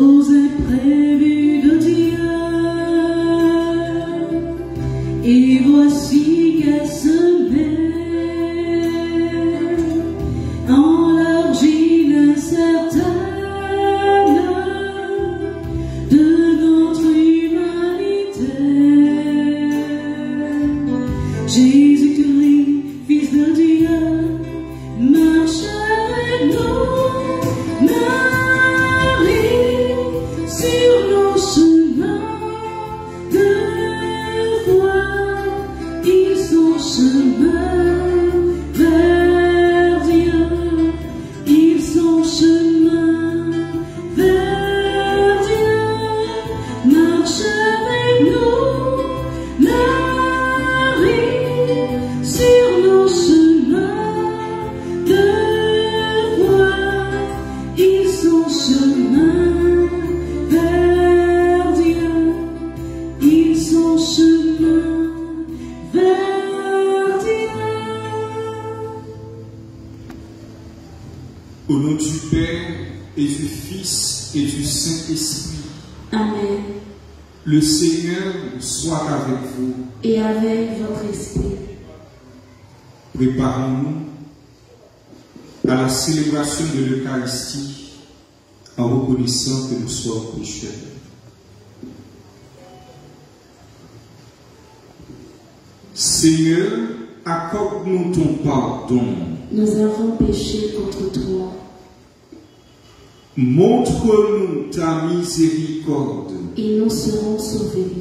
aux imprévus de Dieu. Et voici qu'elle se met en l'argile incertaine de notre humanité. Jésus-Christ, Fils de Dieu, marche avec nous, Marie, sur nos chemins de foi. Ils sont chemin vers Dieu, ils sont chemin vers Dieu. Marche avec nous, Marie, sur nos chemins de foi. Ils sont chemin vers Dieu, ils sont chemin vers Dieu. Au nom du Père et du Fils et du Saint-Esprit. Amen. Le Seigneur soit avec vous. Et avec votre esprit. Préparons-nous à la célébration de l'Eucharistie en reconnaissant que nous sommes pécheurs. Seigneur, accorde-nous ton pardon. Nous avons péché contre toi. Montre-nous ta miséricorde. Et nous serons sauvés.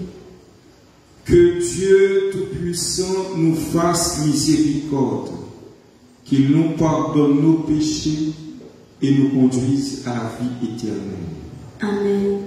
Que Dieu Tout-Puissant nous fasse miséricorde, qu'il nous pardonne nos péchés et nous conduise à la vie éternelle. Amen.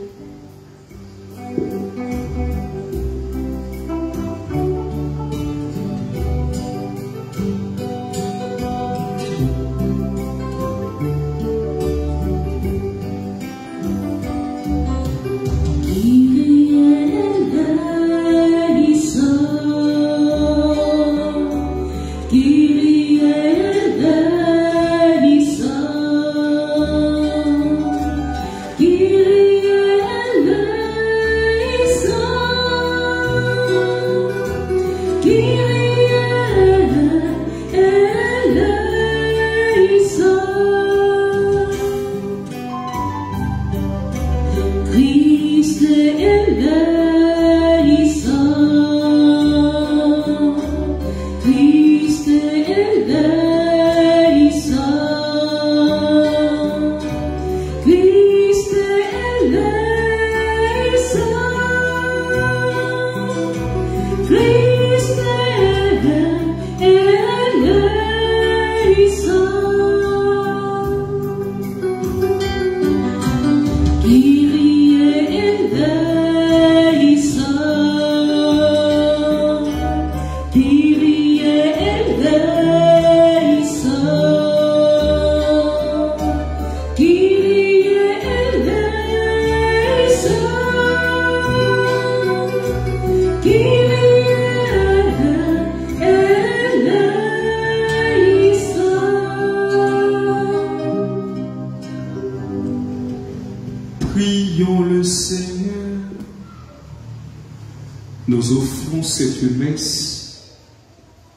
Nous offrons cette messe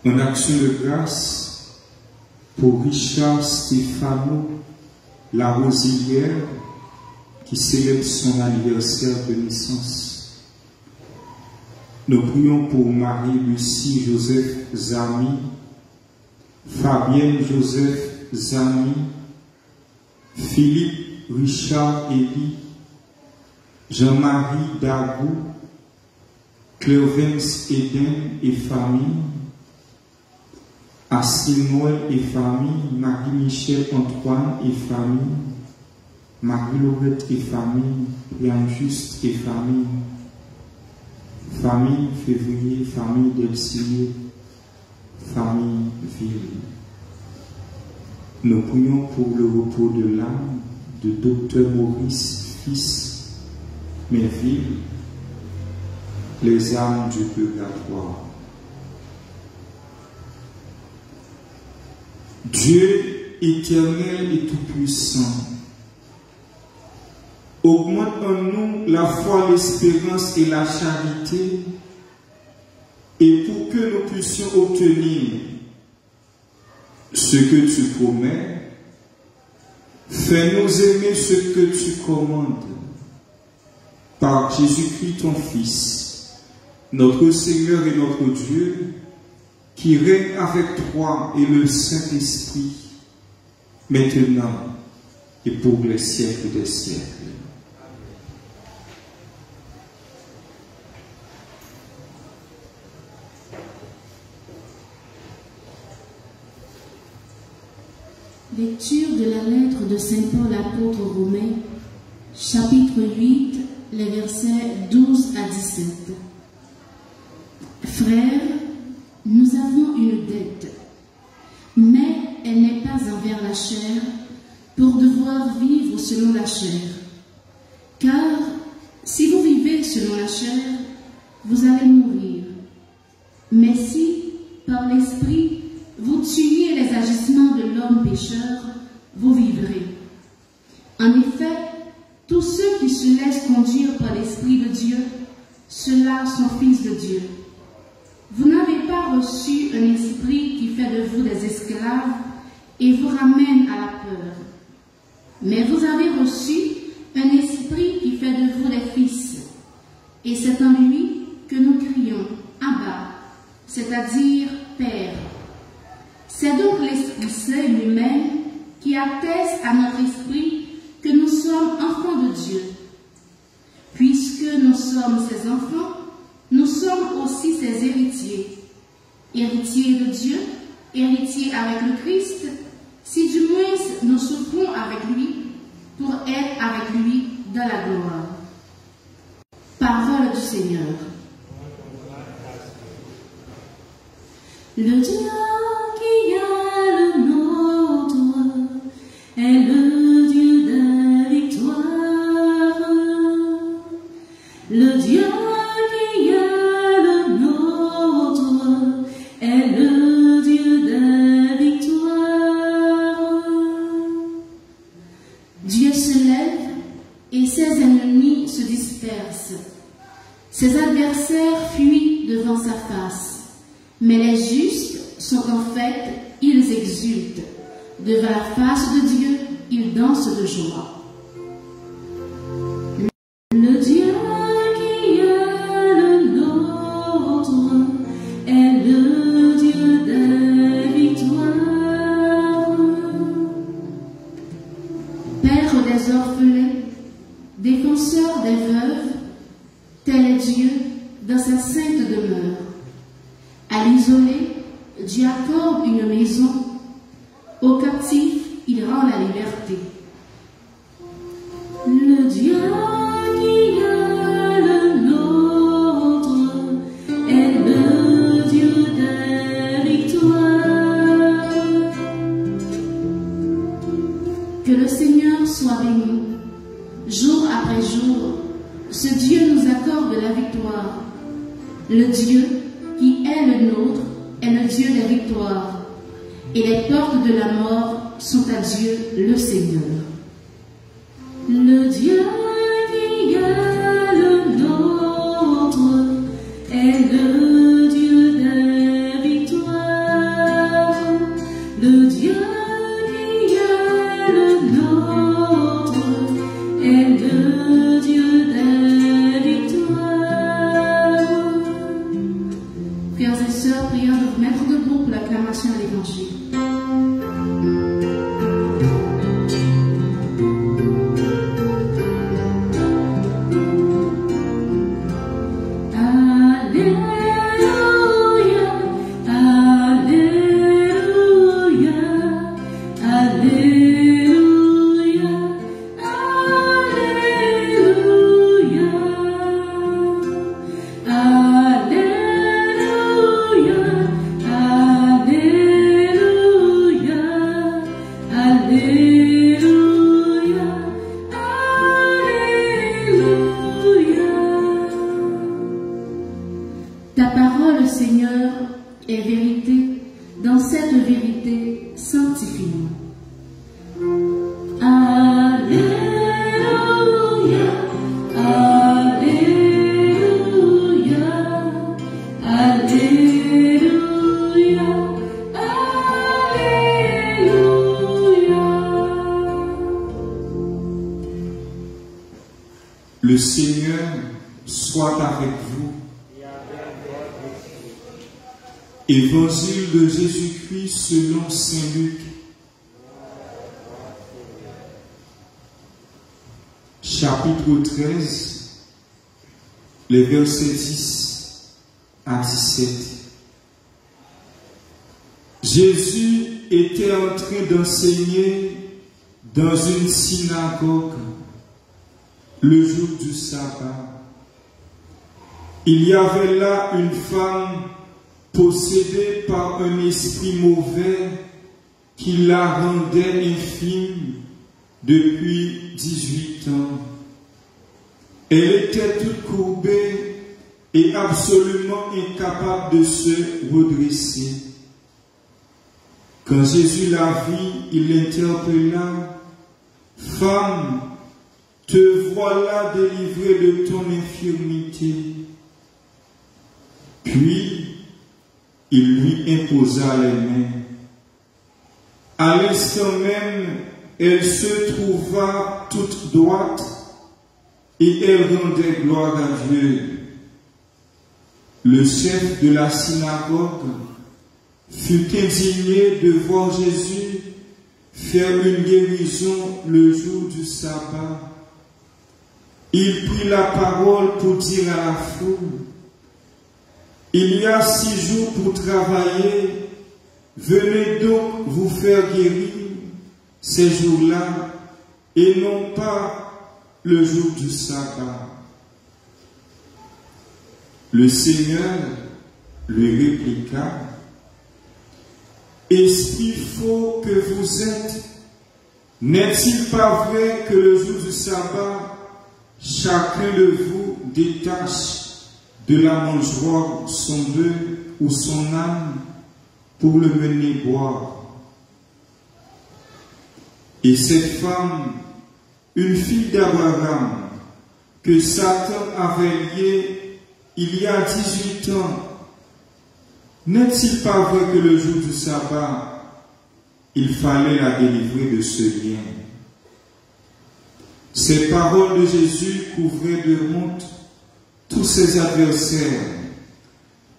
en action de grâce pour Richard Stéphano, la Rosilière, qui célèbre son anniversaire de naissance. Nous prions pour Marie-Lucie Joseph Zami, Fabienne Joseph Zami, Philippe Richard Elie, Jean-Marie Dagou, Cléovence Eden et famille, Astrid Noël et famille, Marie-Michel Antoine et famille, Marie-Laurette et famille, Yann Juste et famille, famille Février, famille d'Elsier, famille Ville. Nous prions pour le repos de l'âme de Dr Maurice Fils Merville, les âmes du purgatoire. Dieu éternel et tout-puissant, Augmente en nous la foi, l'espérance et la charité, et pour que nous puissions obtenir ce que tu promets, fais-nous aimer ce que tu commandes. Par Jésus-Christ, ton Fils, notre Seigneur et notre Dieu, qui règne avec toi et le Saint-Esprit, maintenant et pour les siècles des siècles. Lecture de la lettre de Saint Paul apôtre aux Romains, chapitre 8, les versets 12 à 17. Frères, nous avons une dette, mais elle n'est pas envers la chair, pour devoir vivre selon la chair. Car si vous vivez selon la chair, vous allez mourir. Mais si, par l'Esprit, vous tuiez les agissements de l'homme pécheur, vous vivrez. En effet, tous ceux qui se laissent conduire par l'Esprit de Dieu, ceux-là sont fils de Dieu. Vous n'avez pas reçu un esprit qui fait de vous des esclaves et vous ramène à la peur. Mais vous avez reçu un esprit qui fait de vous des fils. Et c'est en lui que nous crions « Abba », c'est-à-dire « Père ». C'est donc l'Esprit Saint lui-même qui atteste à notre esprit que nous sommes enfants de Dieu. Puisque nous sommes ses enfants, nous sommes aussi ses héritiers. Héritiers de Dieu, héritiers avec le Christ, si du moins nous souffrons avec lui pour être avec lui dans la gloire. Parole du Seigneur. Le Dieu qui est le nôtre est le Dieu des victoires. Le Dieu qui est le nôtre est le Dieu des victoires. Dieu se lève et ses ennemis se dispersent. Ses adversaires fuient devant sa face. Mais les justes sont en fait, ils exultent. Devant la face de Dieu, ils dansent de joie. Le Dieu qui est le nôtre est le Dieu des victoires. Père des orphelins, défenseur des veuves, tel est Dieu dans sa sainte demeure. À l'isolé, Dieu accorde une maison. Aux captifs, il rend la liberté. Le Dieu qui est le nôtre est le Dieu des victoires. Que le Seigneur soit béni. Jour après jour, ce Dieu nous accorde la victoire. Le Dieu qui est le nôtre est le Dieu des victoires, et les portes de la mort sont à Dieu le Seigneur. Le Dieu qui est le nôtre est le Dieu des victoires. Le Dieu qui est le nôtre est le Dieu des victoires. Frères et sœurs, prions de vous mettre debout pour l'acclamation à l'Évangile. Alléluia. Le Seigneur soit avec vous. Évangile de Jésus-Christ selon saint Luc. Chapitre 13, les versets 10 à 17. Jésus était en train d'enseigner dans une synagogue le jour du sabbat. Il y avait là une femme possédée par un esprit mauvais qui la rendait infime depuis 18 ans. Elle était toute courbée et absolument incapable de se redresser. Quand Jésus la vit, il l'interpella: « Femme, te voilà délivrée de ton infirmité. » Puis, il lui imposa les mains. À l'instant même, elle se trouva toute droite et elle rendait gloire à Dieu. Le chef de la synagogue fut indigné de voir Jésus faire une guérison le jour du sabbat. Il prit la parole pour dire à la foule: « Il y a 6 jours pour travailler, venez donc vous faire guérir ces jours-là et non pas le jour du sabbat. » Le Seigneur lui répliqua: « Esprit faux que vous êtes, n'est-il pas vrai que le jour du sabbat, chacun de vous détache de la mangeoire son bœuf ou son âne pour le mener boire? Et cette femme, une fille d'Abraham, que Satan avait liée il y a 18 ans, n'est-il pas vrai que le jour du sabbat, il fallait la délivrer de ce lien? » Ces paroles de Jésus couvraient de honte tous ses adversaires,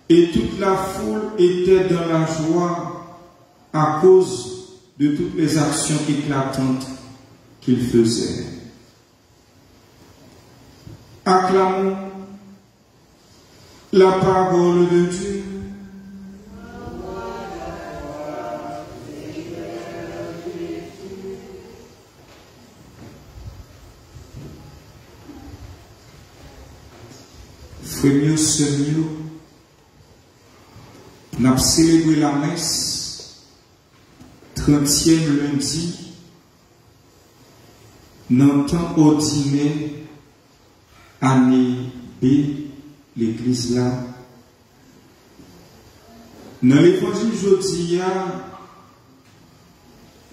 et toute la foule était dans la joie à cause de toutes les actions éclatantes qu'il faisait. Acclamons la parole de Dieu. Frères, sœurs, nous avons célébré la messe 30e lundi dans le temps ordinaire année B, l'église là. Dans l'évangile aujourd'hui,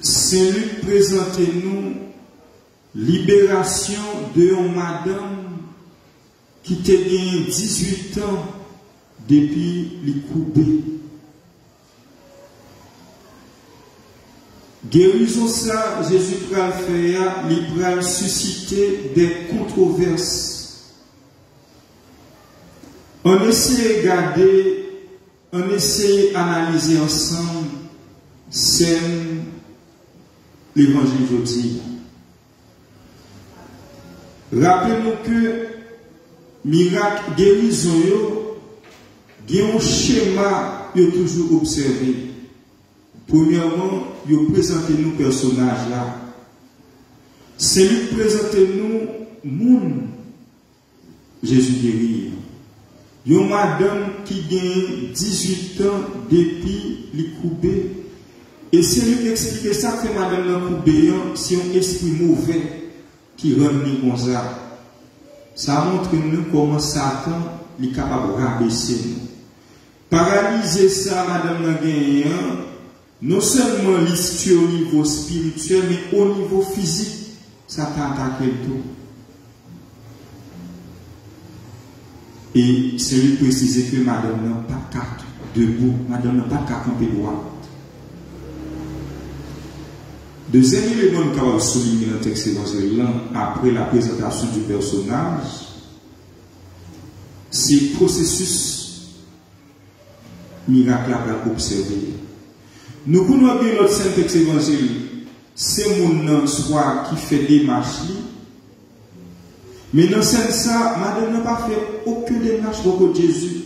Saint Luc présente nous libération de une madame qui t'a gagné 18 ans depuis les coupés. Guérison ça, Jésus pral faire, il pral susciter des controverses. On essaie de regarder, on essaie d'analyser ensemble l'évangile aujourd'hui. Rappelez-nous que miracle guérison, il y a un schéma qui est toujours observé. Premièrement, il présente nous personnage là. C'est lui qui présente nous moun Jésus guéri. Il y a une madame qui gagne 18 ans depuis les coupés. Et c'est lui qui explique ça que madame la coupée, c'est un esprit mauvais qui rend nous comme ça. Ça montre nous comment Satan est capable de rabaisser nous. Paralyser ça, madame la gagne, non seulement l'histoire au niveau spirituel, mais au niveau physique, Satan attaque tout. Et c'est lui préciser que madame n'a pas carte debout, madame n'a pas carte camper droit. Deuxième élément que nous avons souligné dans le texte évangélique, après la présentation du personnage, c'est le processus miracle à observer. Nous connaissons bien notre saint texte évangélique, c'est mon soit qui fait des marches, mais dans ce sens, madame n'a pas fait aucune démarche pour que Jésus.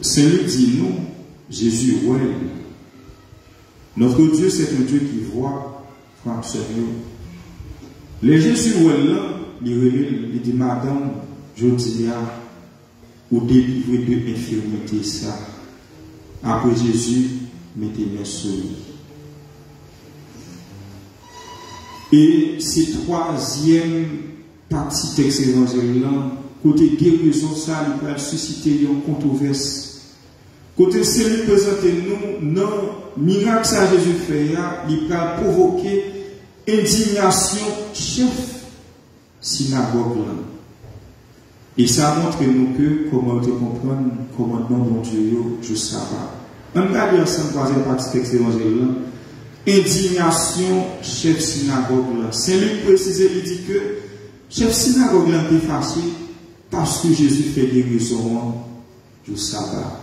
Saint-Luc dit nous, Jésus, ouais. Notre Dieu, c'est un Dieu qui voit, frère, sérieux. Les Jésus, ouais, là, il dit, madame, je dis, ou délivrer de l'infirmité, ça. Après Jésus, mettez mes sur lui. Et c'est troisième partie texte évangélique, côté guérison, ça, il va susciter une controverse. Côté celui présenté nous, non, miracle ça Jésus fait, il va provoquer indignation chef synagogue là. Et ça montre nous que comment te comprendre commandement de Dieu je sabbat. On regarde ensemble troisième partie texte évangélique là. Indignation chef synagogue là. Saint-Luc précise, il dit que chef synagogue là est fâché parce que Jésus fait guérison du sabbat.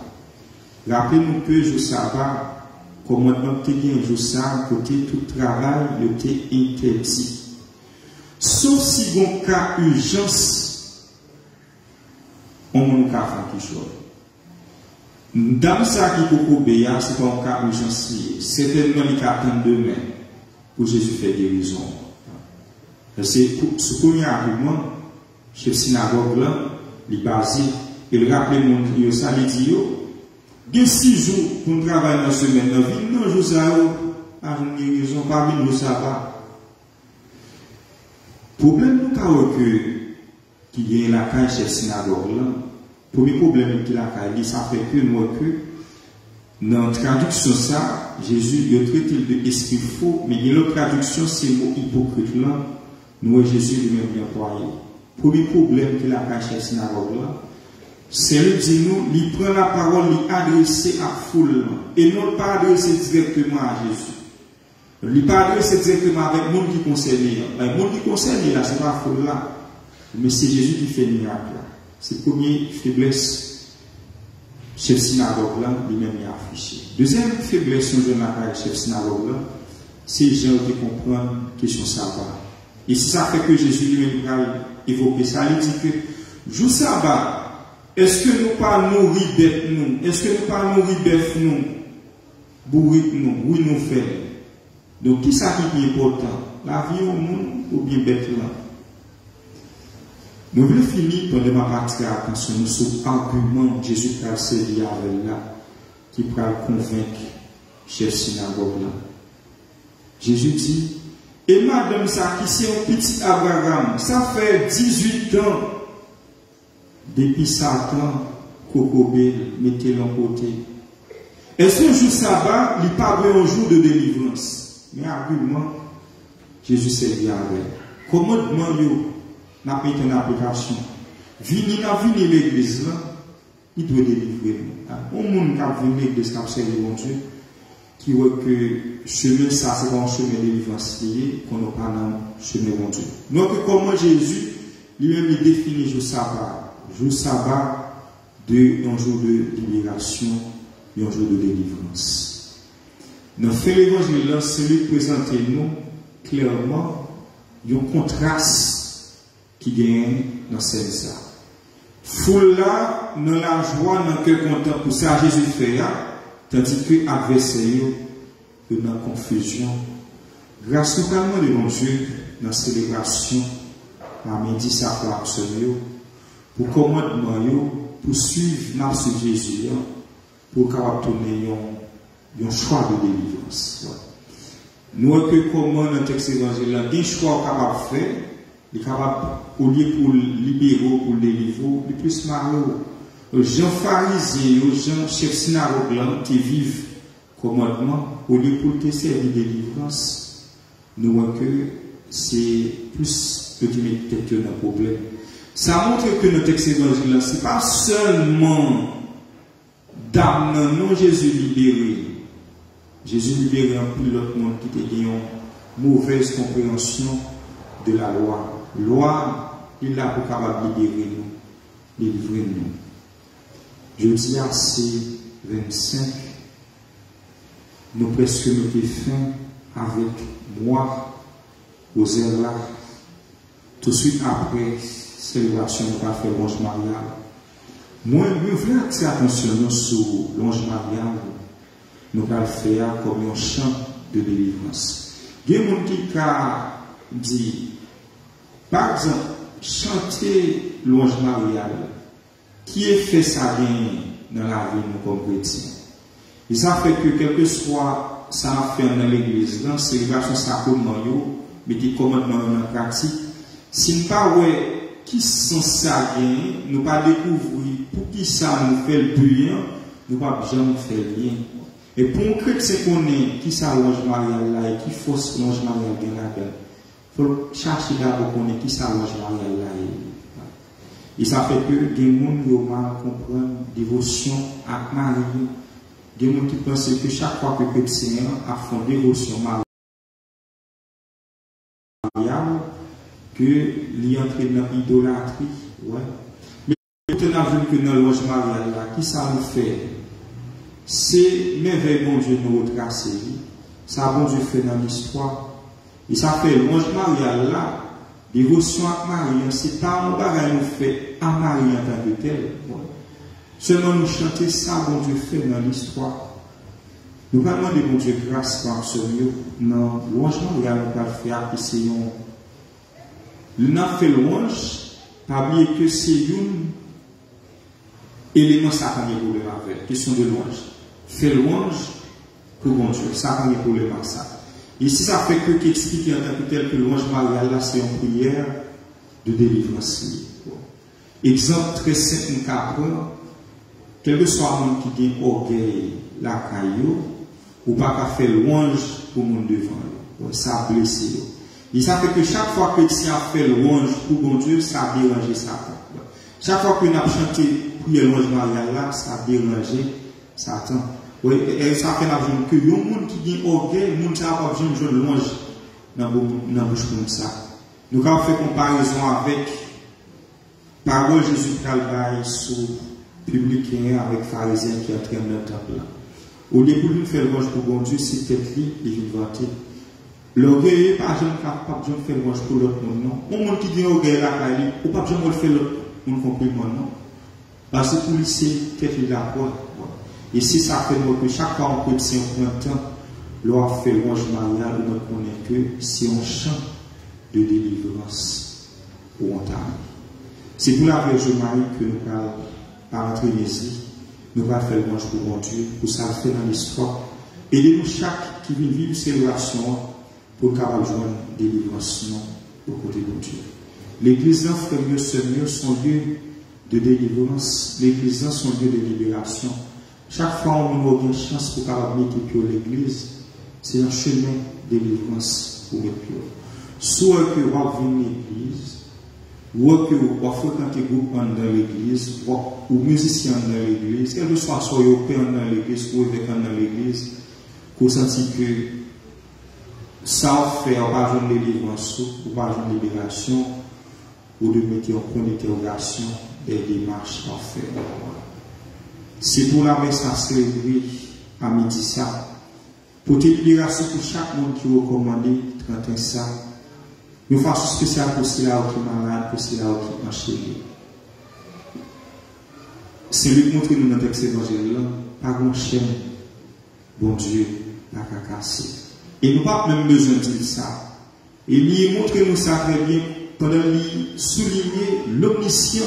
Rappelez-nous que le sabbat, commandement qui est un jour sabbat, côté tout travail, il était interdit. Sauf si on cas urgence, on a un cas quelque chose. Dans ça qui peut obéir, c'est pas un cas urgence. Certainement, il y a demain pour Jésus faire guérison. C'est ce premier argument, chef synagogue là, il est basé, il rappelle mon ça, il dit, il y a 6 jours pour travailler dans la semaine, non, je sais pas, ils ont pas mis le sabbat. Le problème qu'il y a la caille chez synagogue là, le premier problème qu'il y a la caille, ça fait que moi que, dans la traduction ça, Jésus a traité de esprit faux, mais il y a l'autre traduction, c'est le mot hypocrite là, nous Jésus lui-même bien employé. Le premier problème qu'il y a la caille chez synagogue là, c'est lui dit nous, il prend la parole, il adresse à foule, et non pas adresser directement à Jésus. Il pas adresser directement avec le monde qui concerne. Le monde qui concerne là, c'est pas la foule là, mais c'est Jésus qui fait le miracle là. C'est la première faiblesse, chef synagogue là, lui-même est affiché. Deuxième faiblesse, chef synagogue là, c'est les gens qui comprennent la question sabbat. Et si ça fait que Jésus lui-même va évoquer ça, il dit que, jour sabbat, est-ce que nous pas nourrir bête nous? Est-ce que nous pas nourrir bœuf nous? Bourrique nous? Oui, nous faisons. Donc, qui ça qui est important? La vie au monde ou bien bête là? Nous voulons finir pendant ma partie attention sur l'argument Jésus a servi avec là, qui peut convaincre chef synagogue là. Jésus dit, et madame ça qui c'est un petit Abraham, ça fait 18 ans. Depuis Satan, Kokobé, mettez-le en côté. Est-ce qu'un jour sabbat, il n'est pas un jour de délivrance? Mais argument, Jésus s'est dit avec. Commandement, n'a pas été une application. Vini l'église, il doit délivrer. Au monde qui a venu l'église, qui a observé mon Dieu, qui voit que chemin, ça, c'est un chemin de délivrance lié, qu'on n'a pas dans le chemin mon Dieu. Donc, comment Jésus, lui-même, il définit le jour sabbat? Jour sabbat de un jour de libération et un jour de délivrance. Dans fait l'évangile, celui présenté nous clairement un contraste qui gagne dans cette ça. Foule là, dans la joie, dans le cœur content pour ça Jésus fait, tandis que adversaire dans la confusion. Grâce totalement de mon Dieu dans la célébration, à midi ça pour absolument. Pour commandement, pour suivre notre Jésus, pour capable tourner un choix de délivrance. Nous que comment dans le texte évangélique, un choix capable de faire, il est capable, au lieu pour libérer, pour délivrer, le plus malheureux. Les gens pharisiens, les gens chefs synagogues qui vivent commandement, au lieu pour te servir de délivrance, nous voyons que c'est plus peut-être un problème. Ça montre que notre texte évangélique, ce n'est pas seulement d'âme non Jésus libéré, Jésus libérait un peu l'autre monde qui était une mauvaise compréhension de la loi. Loi, il l'a pour capable de libérer nous, délivrer nous. Je dis à ces 25, nous presque nous avons fin avec moi aux airs là. Tout de suite après, célébration, nous avons fait l'ange mariage. Moi, je veux attirer attention sur l'ange mariage. Nous allons faire comme un chant de délivrance. Il y a des gens qui ont dit, par exemple, chanter l'ange mariage, qui est fait ça bien dans la vie nous comme chrétiens. Et ça fait que quel que soit ça a fait dans l'église, dans la célébration sacrement, mais qui commandement en pratique, si nous ne pas qui sont ça bien, nous pas découvrir pour qui ça nous fait le bien, nous pas jamais faire rien. Et pour un chrétien qu'on est, qui ça l'ange mariage là et qui force l'ange mariage bien là-dedans, il faut chercher d'abord qu'on est qui ça l'ange mariage là. Et ça fait que des gens qui mal comprennent dévotion à Marie. Des gens qui pensent que chaque fois que le chrétien a fait dévotion mariale, qu'il est entré dans l'idolâtrie. Ouais. Mais on a vu que dans l'ange mariage là, qui ça nous fait? C'est merveille bon Dieu nous retracer. Ça bon Dieu fait dans l'histoire. Et ça fait l'ange mariage là. Dévotion à Marie, c'est pas un bagage nous fait à Marie en tant que tel. Seulement nous chanter ça, bon Dieu fait dans l'histoire. Nous allons demander bon Dieu grâce par ce mieux. Non, l'ange mariage nous va faire qui c'est un. Nous avons fait l'ange, pas oublier que c'est un élément sacré pour le avec. Question de l'ange. Fait l'ange pour bon Dieu. Ça pas de problème avec ça. Et si ça fait que qu'expliquer en tant que tel que l'ange mariage là, c'est une prière de délivrance. Exemple très simple, nous apprendre, quel que soit le monde qui dit orgueil, la caillou, ou pas faire louange pour le monde devant. Ça blesse. Et ça fait que chaque fois que tu as fait louange pour bon Dieu, ça a dérangé Satan. Chaque fois que nous avons chanté prière louange mariage là, ça a dérangé Satan. Oui, et ça fait que les gens qui disent orgueil, les gens qui n'ont pas besoin de louange dans la bouche comme ça. Nous avons fait comparaison avec parole Jésus Calvaire sur publicain avec pharisiens qui entraînent dans le temple. Au lieu de faire louange pour bon Dieu, c'est peut-être lui qui vient vanter. L'orgueil, pas besoin de faire louange pour l'autre monde, non. Un monde qui dit orgueil là, ou pas besoin de faire l'autre monde complètement, non. Parce que pour lui, c'est peut-être la porte. Et si ça fait que chaque fois qu'on peut si on prend temps, l'on fait louange mariage, on connaît que si on chante de délivrance ou on t'arrive. C'est pour la Vierge Marie que nous parlons par notre Jésus, nous allons faire louange pour mon Dieu, pour ça le faire dans l'histoire. Aidez-nous chaque qui vit vivre ces relations pour capable joindre délivrance au côté de Dieu. L'église d'un frère mieux, ce mieux, son lieu de délivrance. L'église d'un son lieu de libération. Chaque fois qu'on a une chance pour capable mettre l'église, c'est un chemin de délivrance pour mettre pied. Soit que vous venez à l'église, ou que vous fréquentez groupe dans l'église, ou musicien dans l'église, quel que soit le père dans l'église, ou évêque dans l'église, vous sentez que ça fait pas de délivrance, ou pas de libération, ou de mettre en point d'interrogation des démarches à faire. C'est pour la messe à célébrer à midi ça. Pour tes libérations pour chaque monde qui recommande 31 ça. Nous faisons spécial pour cela qui est malade, pour cela qui est enchaîné. C'est lui qui montre nous dans le texte évangile, pas grand chaîne, bon Dieu, pas qu'à casser. Et nous n'avons pas même besoin de dire ça. Et il montre nous ça très bien pendant qu'il souligner l'omniscient.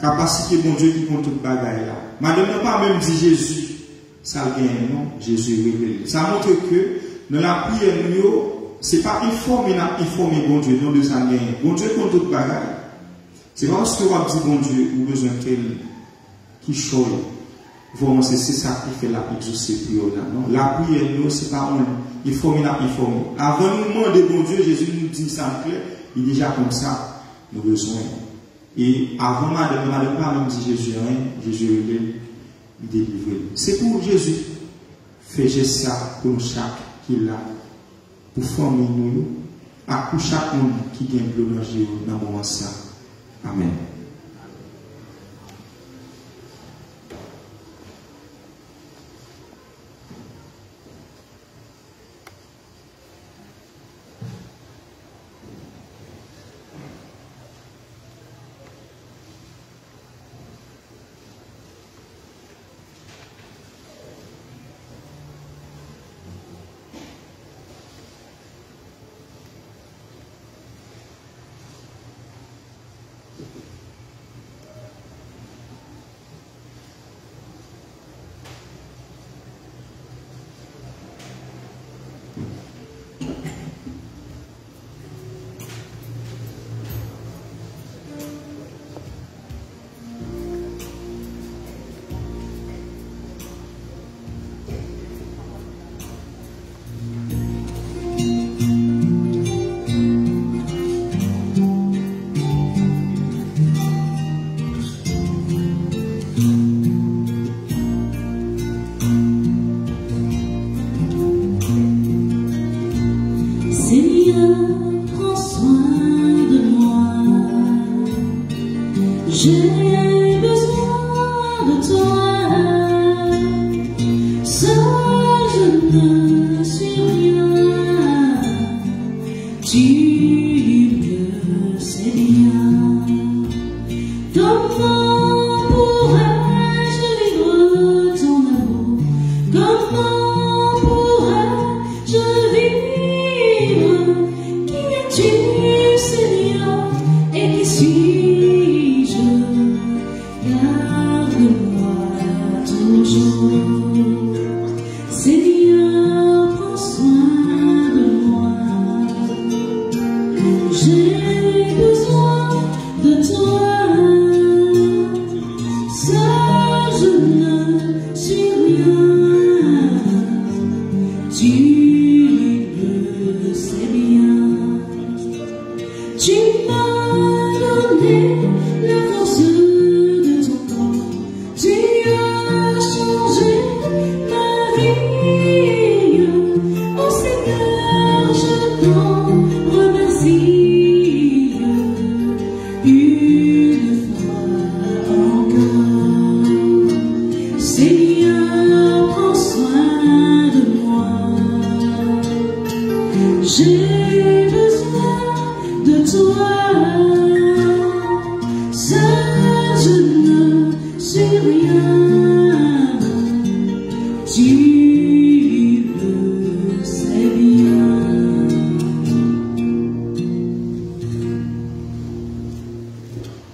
Capacité bon Dieu qui compte toute bagaille là. Madame n'a pas même dit Jésus, ça gagne non, Jésus révélé. Ça montre que dans la prière, c'est pas informer bon Dieu, non de ça gagne. Bon Dieu compte toute bagaille. C'est pas parce que vous dit bon Dieu, ou besoin tel qui choisit. Vraiment, c'est ça qui fait la exaucer prière là. Non, la prière, c'est pas on informer. Avant le moment de bon Dieu, Jésus nous dit ça clair, il est déjà comme ça, nous besoin. Et avant madame pas même dit Jésus, Jésus il délivre. C'est pour Jésus. Fais ça pour chaque qui l'a, pour former nous, à pour chaque monde qui gagne le danger dans le moment ça. Amen.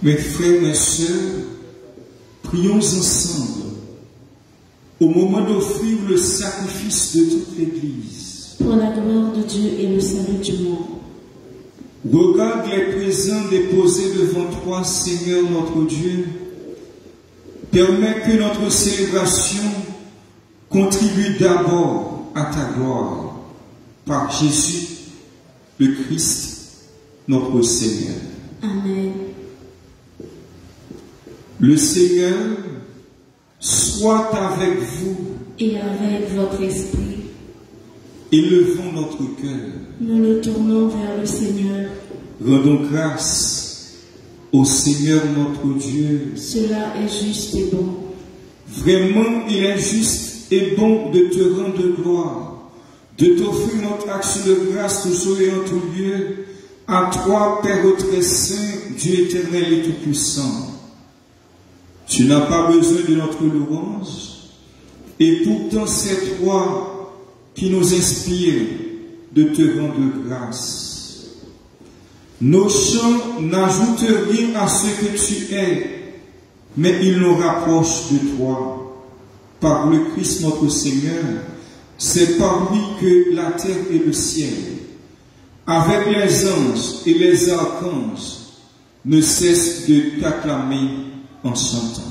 Mes frères, mes sœurs, prions ensemble au moment d'offrir le sacrifice de toute l'Église. Pour la gloire de Dieu et le salut du monde. Regarde les présents déposés devant toi, Seigneur notre Dieu. Permets que notre célébration contribue d'abord à ta gloire par Jésus, le Christ, notre Seigneur. Amen. Le Seigneur soit avec vous et avec votre esprit. Élevons notre cœur. Nous nous tournons vers le Seigneur. Rendons grâce au Seigneur notre Dieu. Cela est juste et bon. Vraiment, il est juste et bon de te rendre gloire, de t'offrir notre action de grâce toujours et en tout lieu, à toi, Père très saint, Dieu éternel et tout-puissant. Tu n'as pas besoin de notre louange, et pourtant c'est toi qui nous inspire de te rendre grâce. Nos chants n'ajoutent rien à ce que tu es, mais ils nous rapprochent de toi. Par le Christ notre Seigneur, c'est par lui que la terre et le ciel, avec les anges et les archanges, ne cessent de t'acclamer en chantant.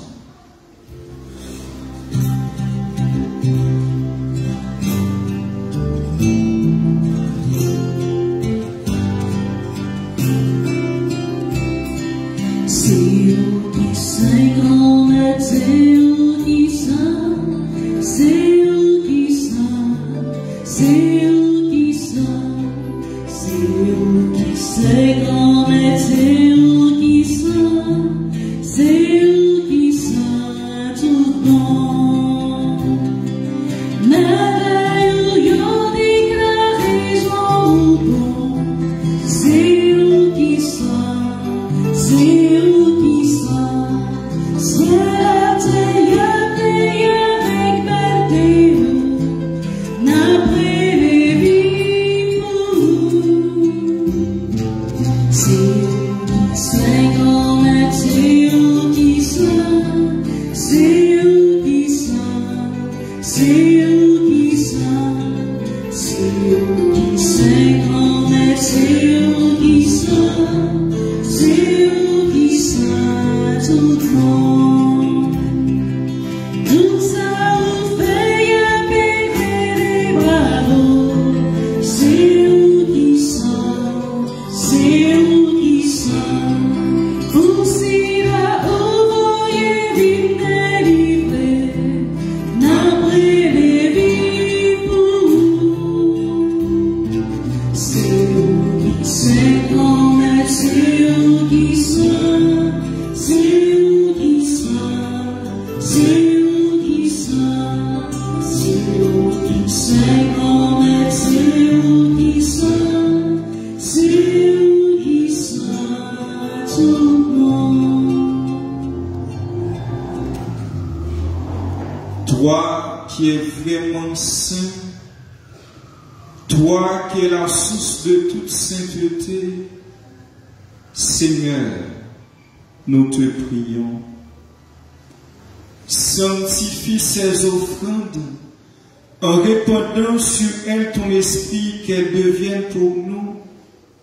C'est où qui saint, Toi qui es vraiment saint, toi qui es la source de toute sainteté, Seigneur, nous te prions. Sanctifie ces offrandes en répandant sur elles ton esprit, qu'elles deviennent pour nous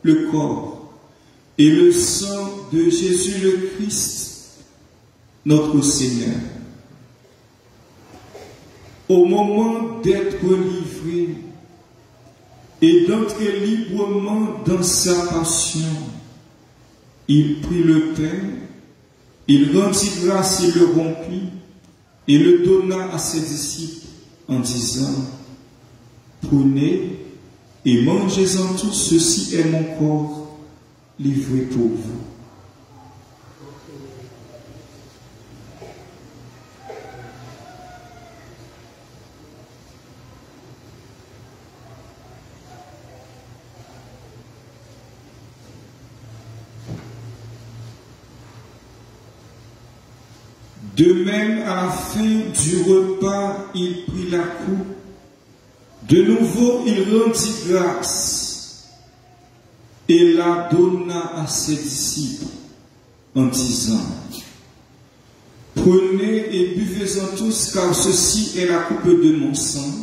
le corps et le sang de Jésus le Christ, notre Seigneur. Au moment d'être livré et d'entrer librement dans sa passion, il prit le pain, il rendit grâce et le rompit, et le donna à ses disciples en disant, prenez et mangez-en tous, ceci est mon corps livré pour vous. De même, à la fin du repas, il prit la coupe. De nouveau, il rendit grâce et la donna à ses disciples en disant, prenez et buvez-en tous, car ceci est la coupe de mon sang,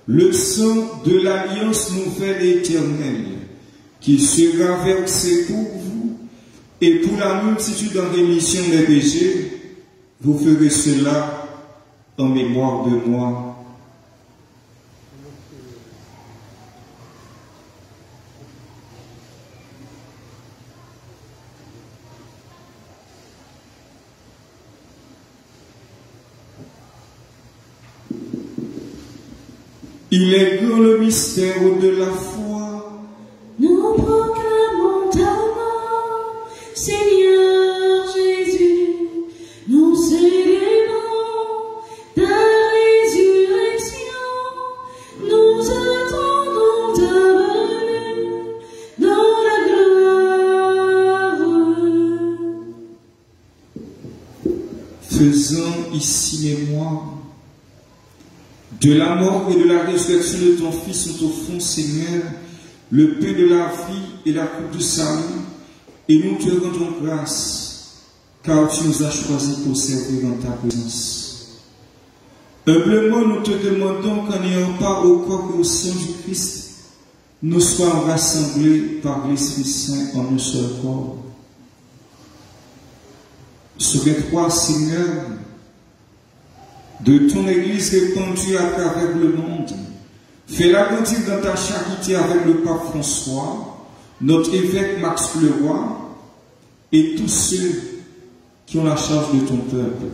le sang de l'alliance nouvelle et éternelle, qui sera versé pour vous et pour la multitude en rémission des péchés. Vous ferez cela en mémoire de moi. Il est grand le mystère de la foi. Nous proclamons ta mort, Seigneur Jésus. Nous célébrons ta résurrection, nous attendons ta venue dans la gloire. Faisons ici mémoire de la mort et de la résurrection de ton Fils, nous t'offrons, Seigneur, le pain de la vie et la coupe du salut, et nous te rendons grâce, car tu nous as choisis pour servir dans ta présence. Humblement, nous te demandons qu'en ayant part au corps et au sang du Christ, nous soyons rassemblés par l'Esprit Saint en un seul corps. Souviens-toi, Seigneur, de ton Église répandue à travers le monde. Fais-la grandir dans ta charité avec le pape François, notre évêque Max Leroy, et tous ceux qui ont la charge de ton peuple.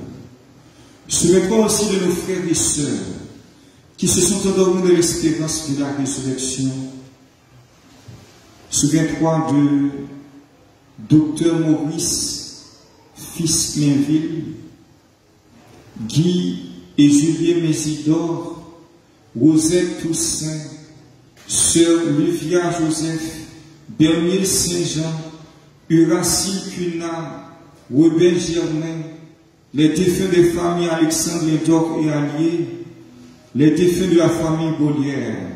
Souviens-toi aussi de nos frères et sœurs qui se sont endormis de l'espérance de la résurrection. Souviens-toi de Docteur Maurice, fils Mainville, Guy et Julien Mésidor, Rosette Toussaint, Sœur Luvia Joseph, Bernier Saint-Jean, Uracile Cunard, Robert Germain, les défunts des familles Alexandre Lédoc et Allier, les défunts de la famille Bollière,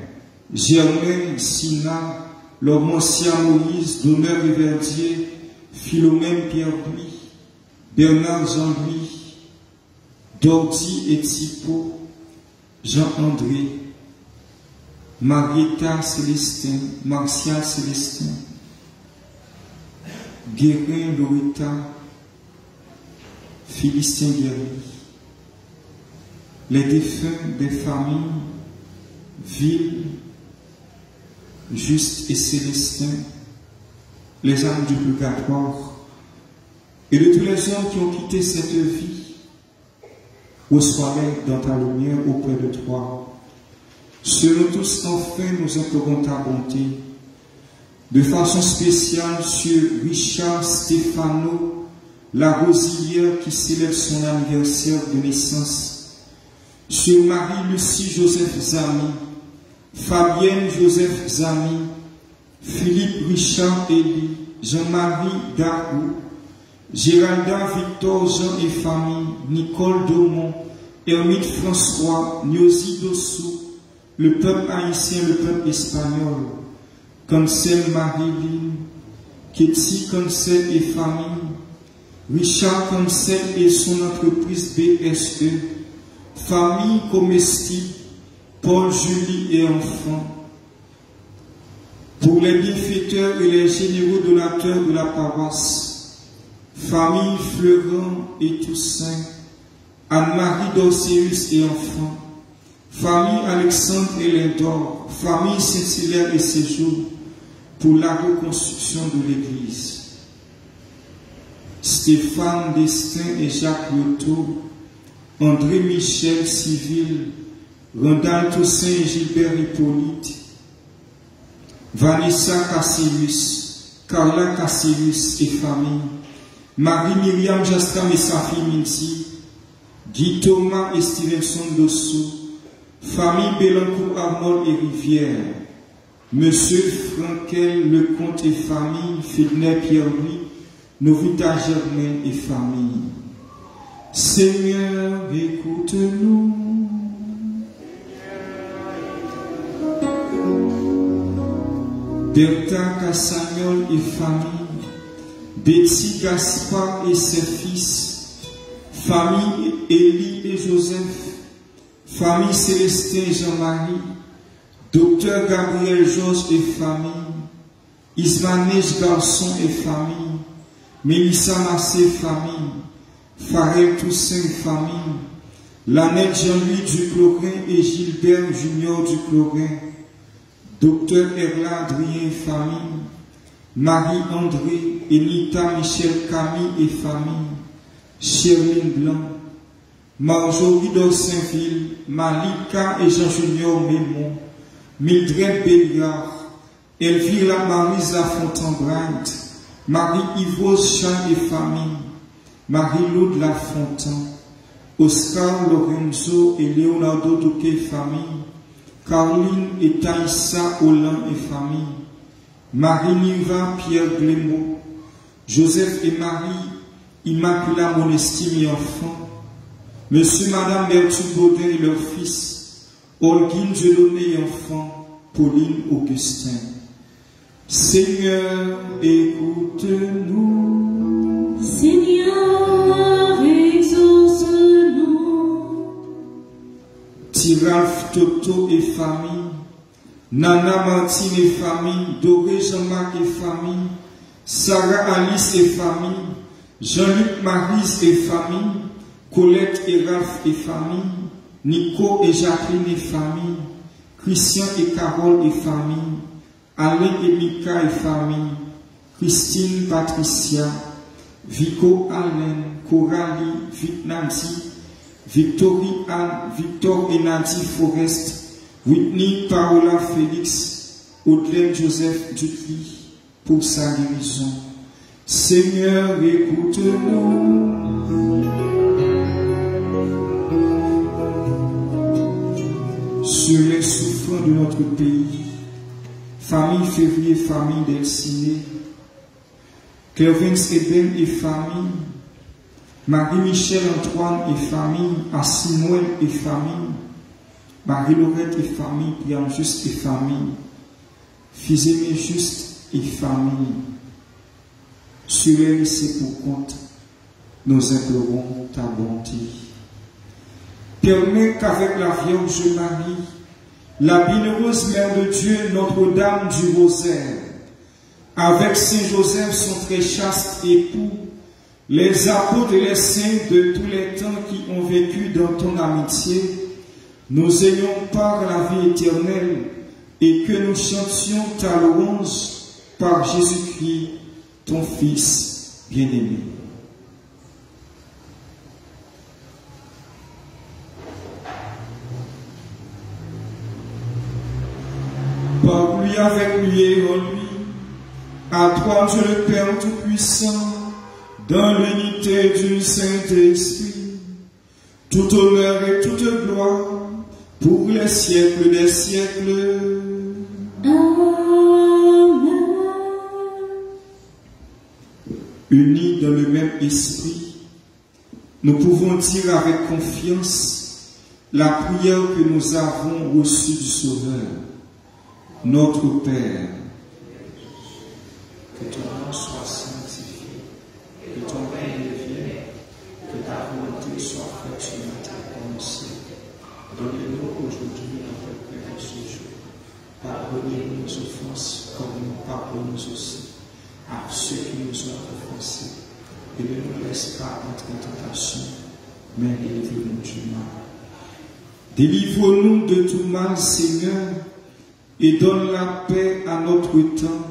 Germain, Sina, Lormancia Moïse, Donneur et Verdier, Philomène Pierre-Louis, Bernard Jean-Louis, Dordy et Thibault, Jean-André, Marietta Célestin, Martial Célestin, Guérin Loretta, Philistin Guéry, les défunts des familles Ville, Juste et Célestin, les âmes du purgatoire, et de tous les hommes qui ont quitté cette vie, reçois-les dans ta lumière auprès de toi. Sur nous tous, enfin, nous implorons ta bonté, de façon spéciale sur Richard Stéphano, la Rosilière qui célèbre son anniversaire de naissance, sur Marie-Lucie Joseph Zami, Fabienne Joseph Zami, Philippe Richard Elie, Jean-Marie Darou, Géralda Victor Jean et famille, Nicole Daumont, Hermite François, Nyosi Dossou, le peuple haïtien, le peuple espagnol, Cancel Marie-Line, Ketsi Cancel et famille, Richard Cancel et son entreprise BSE, famille comestible, Paul, Julie et enfants, pour les bienfaiteurs et les généraux donateurs de la paroisse, famille Fleurant et Toussaint, Anne-Marie Dorcéus et enfants, famille Alexandre et Lindor, famille Saint-Hilaire et Séjour, pour la reconstruction de l'Église. Stéphane Destin et Jacques Lyoto, André Michel Civil, Randall Toussaint et Gilbert Hippolyte, Vanessa Cassirus, Carla Cassirus et famille, Marie-Myriam Jastram et sa fille Minty, Guy Thomas et Stevenson Dossou, famille Bélancourt Arnold et Rivière, Monsieur Frankel Lecomte et famille, Fidner Pierre-Louis, Novita Germain et famille. Seigneur, écoute-nous. Bertha Cassagnol et famille, Betty Gaspard et ses fils, famille Élie et Joseph, famille Célestin et Jean-Marie, Docteur Gabriel Georges et famille, Ismanej Garçon et famille, Mélissa Massé famille, Farel Toussaint et famille, Lanette Jean-Louis Duclorin et Gilbert Junior Duclorin, Docteur Erla Adrien et famille, Marie-André, Enita Michel Camille et famille, Sherline Blanc, Marjorie d'Orsainville, Malika et Jean-Junior Mémon, Mildred Béliard, Elvira Marisa Fontaine-Bright, Marie-Yvose Chan et famille, Marie-Laude Lafontaine, Oscar Lorenzo et Leonardo Duque et famille, Caroline et Taïssa Olan et famille, Marie-Niva Pierre Glémaud, Joseph et Marie Immaculata Monestime et enfants, Monsieur Madame Berthoud Baudin et leur fils, Olguine Dieudonné et enfants, Pauline Augustin. Seigneur, écoute-nous. Seigneur, exauce-nous. Tiralf Toto et famille, Nana Martine et famille, Doré Jean-Marc et famille, Sarah Alice et famille, Jean-Luc Marise et famille, Colette et Ralph et famille, Nico et Jacqueline et famille, Christian et Carole et famille, Alain et Mika et famille, Christine Patricia, Vico Allen, Coralie, Vic Nancy, Victorie Anne, Victor et Nadie Forest, Whitney Paola Félix, Audelaine Joseph Dutry, pour sa guérison. Seigneur, écoute-nous. Sur les souffrants de notre pays, famille Février, famille d'Elciné, Clervins Eben et famille, Marie-Michel Antoine et famille, Assimouel et famille, Marie-Laurette et famille, Priam Juste et famille, Fils-Aimé Juste et famille. Sur les laissés pour compte, nous implorons ta bonté. Permets qu'avec la Vierge Marie, la bienheureuse Mère de Dieu, Notre-Dame du Rosaire, avec Saint Joseph, son très chaste époux, les apôtres et les saints de tous les temps qui ont vécu dans ton amitié, nous ayons part à la vie éternelle et que nous chantions ta louange par Jésus-Christ, ton Fils bien-aimé. Par lui, avec lui et en lui, à toi Dieu le Père Tout-Puissant, dans l'unité du Saint-Esprit, tout honneur et toute gloire pour les siècles des siècles. Amen. unis dans le même esprit, nous pouvons dire avec confiance la prière que nous avons reçue du Sauveur. Notre Père, que ton nom soit sanctifié, que ton règne vienne, que ta volonté soit faite sur la terre comme au ciel. Donne-nous aujourd'hui notre pain de ce jour. Pardonnez-nous nos offenses comme nous pardonnons aussi à ceux qui nous ont offensés. Et ne nous laisse pas entrer en tentation, mais délivre-nous du mal. Délivre-nous de tout mal, Seigneur, et donne la paix à notre temps.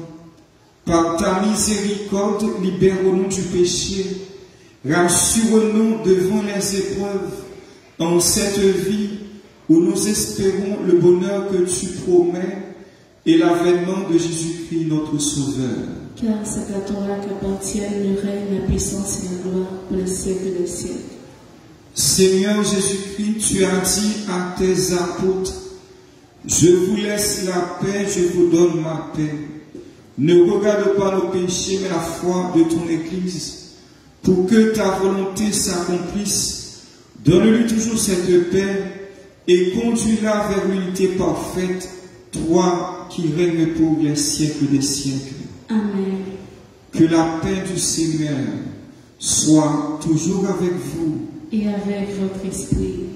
Par ta miséricorde, libère-nous du péché, rassure-nous devant les épreuves, en cette vie où nous espérons le bonheur que tu promets et l'avènement de Jésus-Christ, notre Sauveur. Car c'est à toi qu'appartiennent le règne, la puissance et la gloire pour les siècles des siècles. Seigneur Jésus-Christ, tu as dit à tes apôtres, je vous laisse la paix, je vous donne ma paix. Ne regarde pas nos péchés, mais la foi de ton Église, pour que ta volonté s'accomplisse. Donne-lui toujours cette paix et conduis-la vers l'unité parfaite, toi qui règnes pour les siècles des siècles. Amen. Que la paix du Seigneur soit toujours avec vous. Et avec votre esprit.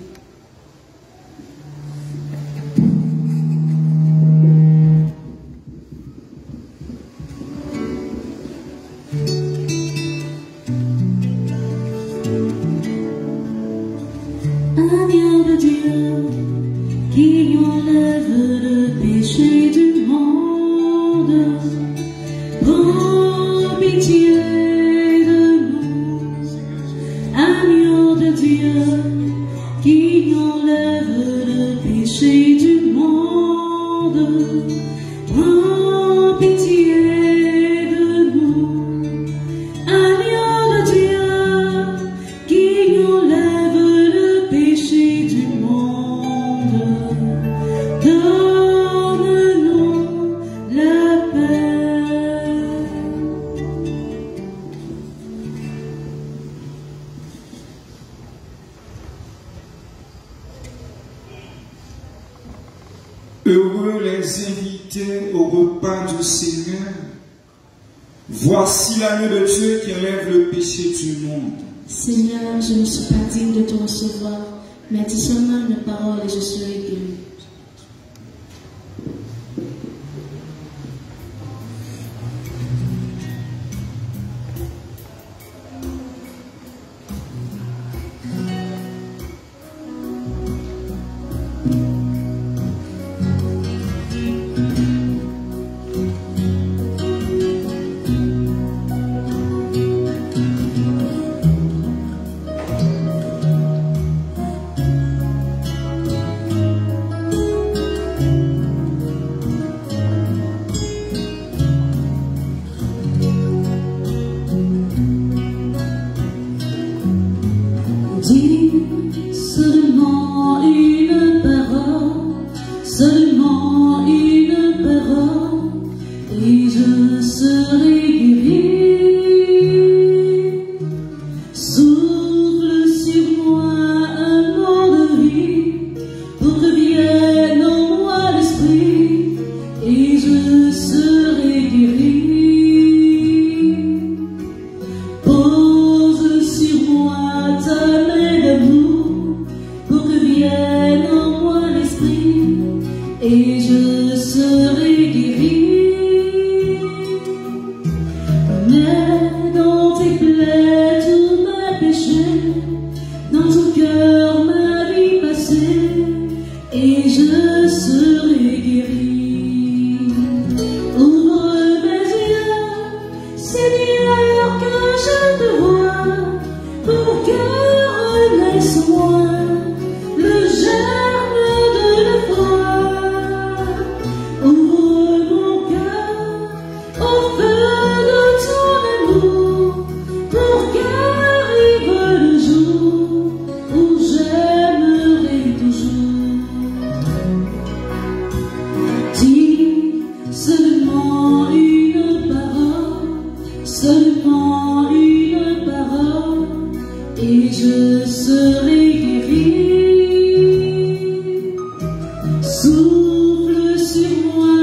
Agneau de Dieu, qui enlève le péché du monde, prends pitié de nous. Agneau de Dieu, qui enlève le péché du monde, prends pitié de nous. Agneau de Dieu, qui enlève le péché du monde, donne-nous la paix. Heureux les invités au repas du Seigneur. Voici l'agneau de Dieu qui enlève le péché du monde. Seigneur, je ne suis pas digne de te recevoir, mais dis seulement une parole et je serai guéri. je serai guéri. Souffle sur moi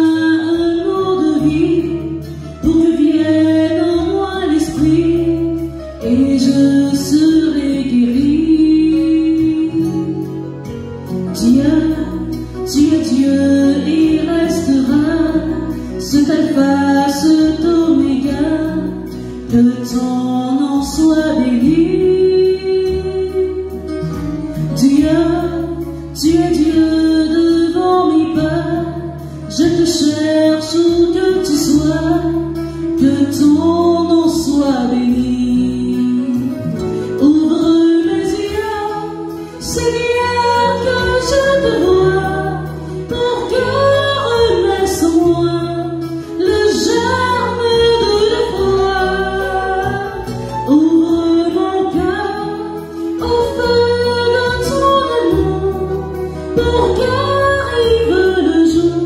un eau de vie, pour que vienne en moi l'esprit, et je serai guéri. Dieu, tu es Dieu, il restera, ce qu'alpha, ce d'oméga, que ton nom soit béni. Dieu, tu es Dieu devant mes pas, je te cherche où que tu sois, que ton nom soit béni. Ouvre mes yeux, Seigneur, que je te vois, pour que renaisse en moi le germe de la foi. Ouvre mon cœur au feu de ton amour, pour qu'arrive le jour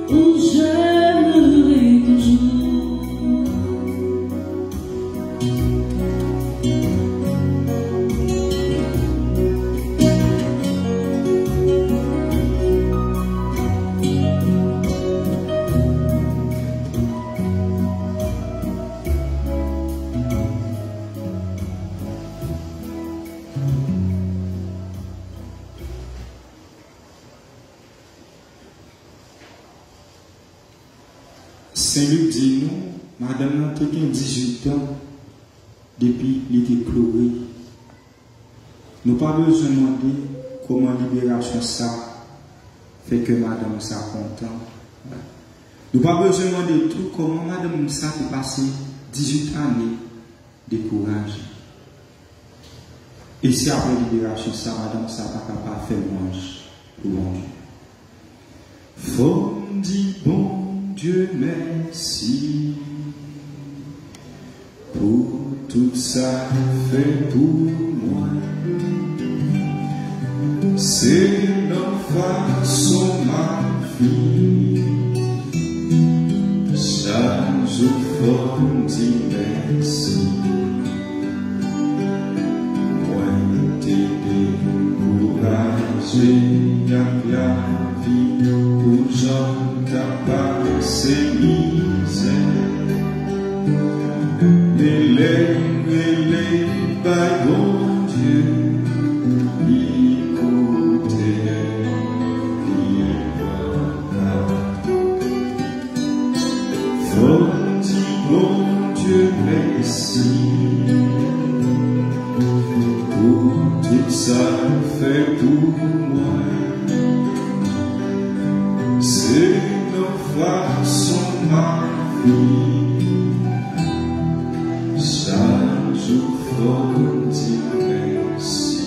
où j'aimerai toujours. Saint-Luc dit nous, madame n'a 18 ans, depuis il était pleuré. Nous n'avons pas besoin de demander comment libération ça fait que madame ça content. Nous n'avons pas besoin de demander tout comment madame ça fait passer 18 années de courage. Et si après libération ça, madame ça pas capable de faire mange pour mon Dieu. Faut dire bon Dieu merci pour tout ça fait pour moi. C'est notre façon ma vie. Chaque jour faut dire merci. Moi t'ai découragé avec la vie pour gens capables c'est misère. Les par bon Dieu, écoutez, faut dire bon Dieu merci pour tout ça fait pour moi. C'est nos façons ma vie. Chaque jour faut dire merci.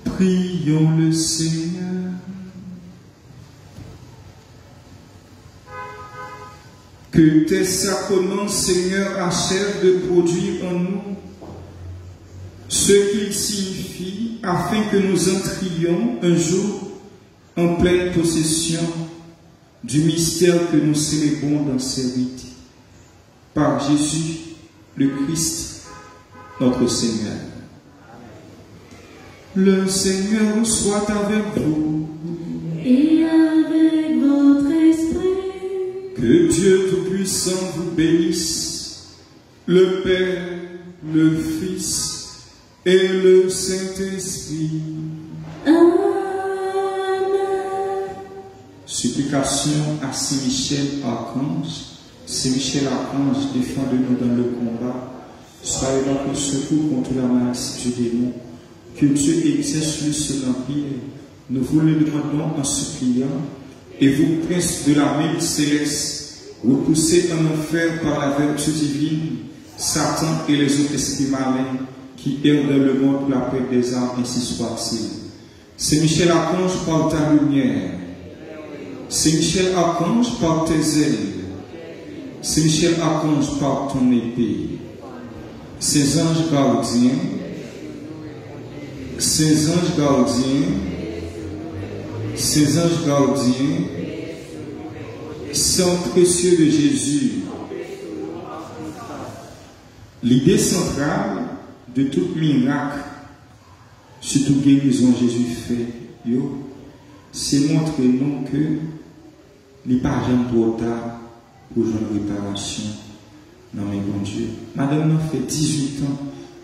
Prions le Seigneur. Que tes sacrements, Seigneur, achèvent de produire en nous ce qu'ils signifient, afin que nous entrions un jour en pleine possession du mystère que nous célébrons dans ces rites. Par Jésus, le Christ, notre Seigneur. Le Seigneur soit avec vous. Et avec votre esprit. Que Dieu Tout-Puissant vous bénisse, le Père, le Fils et le Saint-Esprit. Amen. Supplication à Saint-Michel Archange. Saint-Michel Archange, défendez-nous dans le combat. Soyez notre secours contre la maladie du démon. Que Dieu exerce lui sur l'empire. Nous vous le demandons en suppliant. Et vous, prince de l'armée céleste, repoussez en enfer par la vertu divine Satan et les autres esprits malins qui errent dans le monde pour la paix des âmes, ainsi soit-il. C'est Michel Archange par ta lumière. C'est Michel Archange par tes ailes. C'est Michel Archange par ton épée. Ces anges gardiens, ces anges gardiens, ces anges gardiens, sang précieux de Jésus, L'idée centrale de tout miracle, surtout guérison Jésus fait, c'est montrer nous que il n'est pas jamais trop tard pour jouer une réparation dans mes bons Dieu. Madame nous fait 18 ans.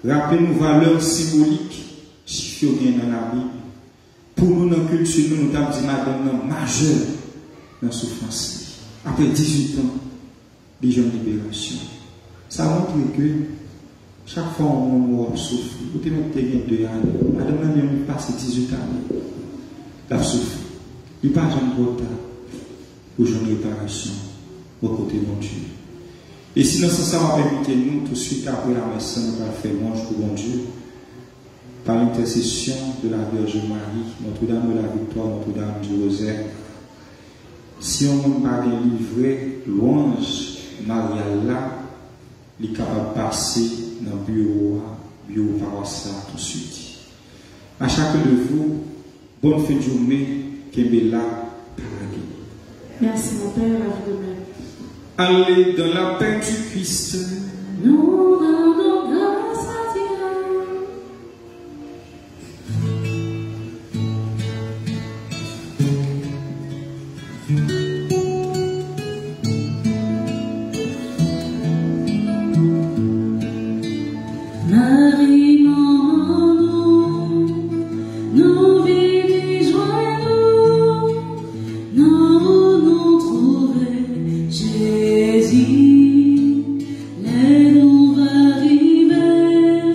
Rappelez-nous valeurs symboliques chiffrées dans la Bible. Pour nous, dans la culture, nous avons dit madame majeure dans la souffrance. Après 18 ans, les jeunes libération. Ça montre que chaque fois on souffre, vous avez même 2 années. Madame n'a passé 18 années. La souffre. Il n'y a pas jamais trop tard pour jouer une réparation au côté de mon Dieu. Et sinon, ça va permettre nous, tout de suite après la messe, nous allons faire louange pour mon Dieu, par l'intercession de la Vierge Marie, Notre-Dame de la Victoire, Notre-Dame du Rosaire. Si on ne pas livrer louange, Marie-Allah, il est capable de passer dans le bureau paroissial tout de suite. À chacun de vous, bonne fin de journée, Kembela Paragé. Merci mon Père, à vous de même. Allez dans la paix du Christ. Nous rendons grâce à Dieu. Marie, maman, nous vivons joyeux, nous trouver Jésus, les nous va arriver,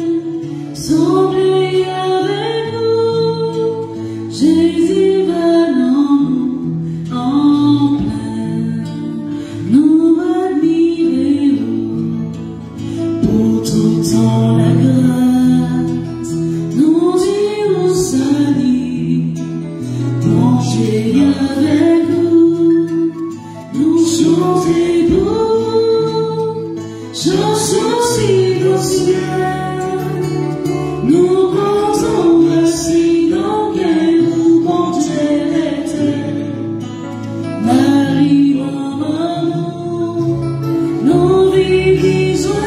semblez avec nous, Jésus va nous en plein, nous admirons pour tout temps la grâce, nous dirons salut, manger avec nous, nous chanter pour, chansons si au ciel, nous comptons ainsi dans quel nous compter. Marie, maman, nous vivons